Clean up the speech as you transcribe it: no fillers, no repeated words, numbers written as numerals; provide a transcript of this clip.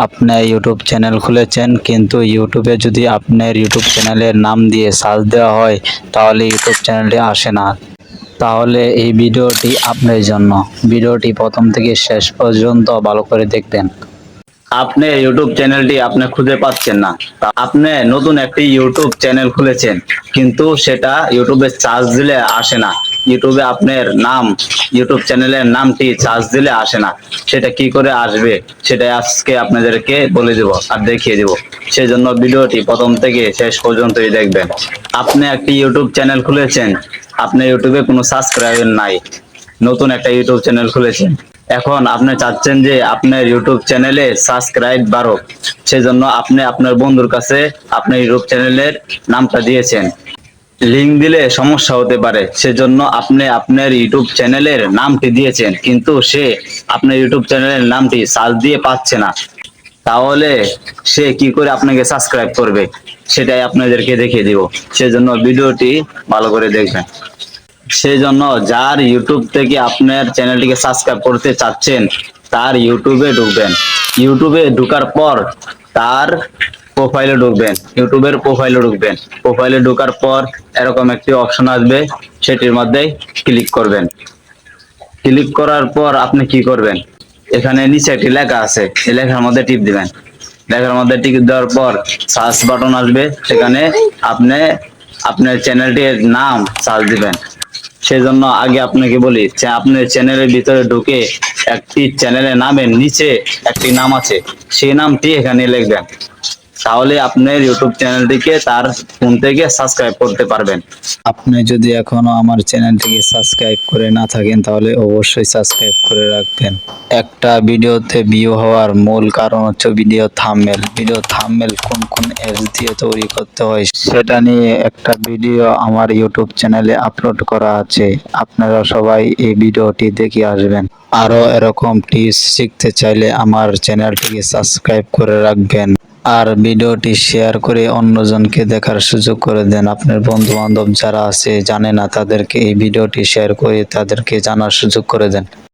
আপনি YouTube channel খুলেছেন, কিন্তু ইউটিউবে যদি আপনার ইউটিউব চ্যানেলের নাম দিয়ে সার্চ দেওয়া হয় তাহলে ইউটিউব চ্যানেলটি আসে না। তাহলে এই ভিডিওটি আপনার জন্য। ভিডিওটি প্রথম থেকে শেষ পর্যন্ত ভালো করে দেখবেন। আপনি ইউটিউব চ্যানেলটি আপনি খুঁজে পাচ্ছেন না। আপনি নতুন একটি ইউটিউব চ্যানেল খুলেছেন, কিন্তু সেটা ইউটিউবে সার্চ দিলে আসে না। ইউটিউবে আপনার নাম, ইউটিউব চ্যানেলের নামটি সার্চ দিলে আসে না। সেটা কি করে আসবে সেটা আজকে আপনাদেরকে বলে দেব আর দেখিয়ে দেব। সেজন্য ভিডিওটি প্রথম থেকে শেষ পর্যন্তই দেখবেন। আপনি একটি ইউটিউব চ্যানেল খুলেছেন, আপনার ইউটিউবে কোনো সাবস্ক্রাইবার নাই, নতুন একটা ইউটিউব চ্যানেল খুলেছেন। এখন আপনি চাচ্ছেন যে আপনার ইউটিউব চ্যানেলে সাবস্ক্রাইব বাড়ুক, সেজন্য আপনি আপনার বন্ধুর কাছে আপনার ইউটিউব চ্যানেলের নামটা দিয়েছেন। লিংক দিলে সমস্যা হতে পারে, সেজন্য আপনি আপনার ইউটিউব চ্যানেলের নামটি দিয়েছেন, কিন্তু সে আপনার ইউটিউব চ্যানেলের নামটি সার্চ দিয়ে পাচ্ছে না। তাহলে সে কি করে আপনাকে সাবস্ক্রাইব করবে সেটাই আপনাদেরকে দেখিয়ে দিব। সেজন্য ভিডিওটি ভালো করে দেখবেন। সেই জন্য যার ইউটিউব থেকে আপনার চ্যানেলটিকে সাবস্ক্রাইব করতে চাচ্ছেন তার ইউটিউবে ঢুকবেন। ইউটিউবে ঢোকার পর তার প্রোফাইলে ঢুকবেন, ইউটিউবের প্রোফাইলে ঢুকবেন। প্রোফাইলে ঢোকার পর এরকম একটি অপশন আসবে, সেটির মধ্যে ক্লিক করবেন। ক্লিক করার পর আপনি কি করবেন, এখানে নিচে একটি লেখা আছে, এই লেখার মধ্যে টিপ দিবেন। লেখার মধ্যে টিপ দেওয়ার পর সার্চ বাটন আসবে, সেখানে আপনি আপনার চ্যানেলটির নাম সার্চ দিবেন। সেজন্য আগে আপনাকে বলি যে আপনি চ্যানেলের ভিতরে ঢুকে একটি চ্যানেলের নামের নিচে একটি নাম আছে, সেই নামটি এখানে লিখবেন। তাহলে আপনার ইউটিউব চ্যানেলটিকে তার ফোন থেকে সাবস্ক্রাইব করতে পারবেন। আপনি যদি এখনো আমার চ্যানেলটিকে সাবস্ক্রাইব করে না থাকেন তাহলে অবশ্যই সাবস্ক্রাইব করে রাখবেন। একটা ভিডিওতে ভিউ হওয়ার মূল কারণ হচ্ছে ভিডিও থাম্বনেল। ভিডিও থাম্বনেল কোন কোন অ্যাপস দিয়ে তৈরি করতে হয় সেটা নিয়ে একটা ভিডিও আমার ইউটিউব চ্যানেলে আপলোড করা আছে, আপনারা সবাই এই ভিডিওটি দেখে আসবেন। আরো এরকম টিপস শিখতে চাইলে আমার চ্যানেলটিকে সাবস্ক্রাইব করে রাখবেন আর ভিডিওটি শেয়ার করে অন্যজনকে দেখার সুযোগ করে দেন। আপনার বন্ধু বান্ধব যারা আছে জানে না, তাদেরকে এই ভিডিওটি শেয়ার করে তাদেরকে জানার সুযোগ করে দেন।